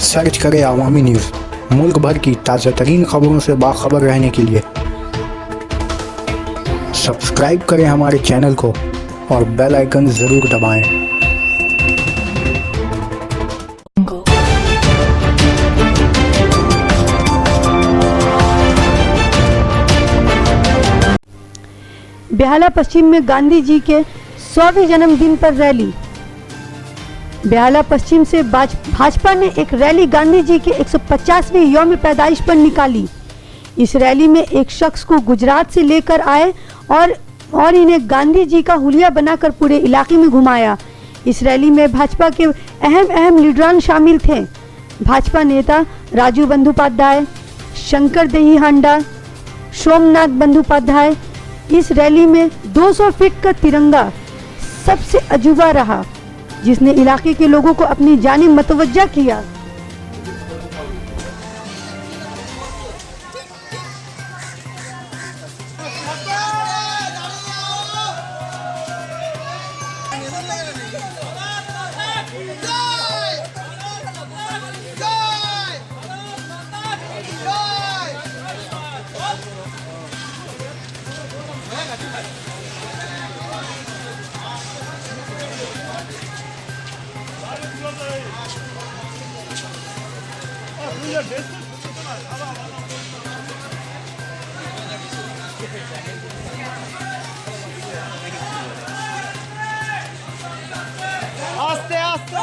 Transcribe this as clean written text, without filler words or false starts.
Search करें अवामी news. मुल्क भर की ताज़ा तरीन खबरों से बाखबर रहने के लिए सब्सक्राइब करें हमारे चैनल को और बेल आइकन ज़रूर दबाएं। बेहाला पश्चिम में गांधी जी के 100वें जन्मदिन पर रैली। बेहाला पश्चिम से भाजपा ने एक रैली गांधी जी के 150वें यौम पैदाइश पर निकाली। इस रैली में एक शख्स को गुजरात से लेकर आए और इन्हें गांधी जी का हुलिया बनाकर पूरे इलाके में घुमाया। इस रैली में भाजपा के अहम लीडरान शामिल थे। भाजपा नेता राजू बंदोपाध्याय, शंकर देही हांडा, सोमनाथ बंदोपाध्याय। इस रैली में 200 फीट का तिरंगा सबसे अजूबा रहा, जिसने इलाके के लोगों को अपनी जानिब मतवज्जा किया। आस्ते आस्ते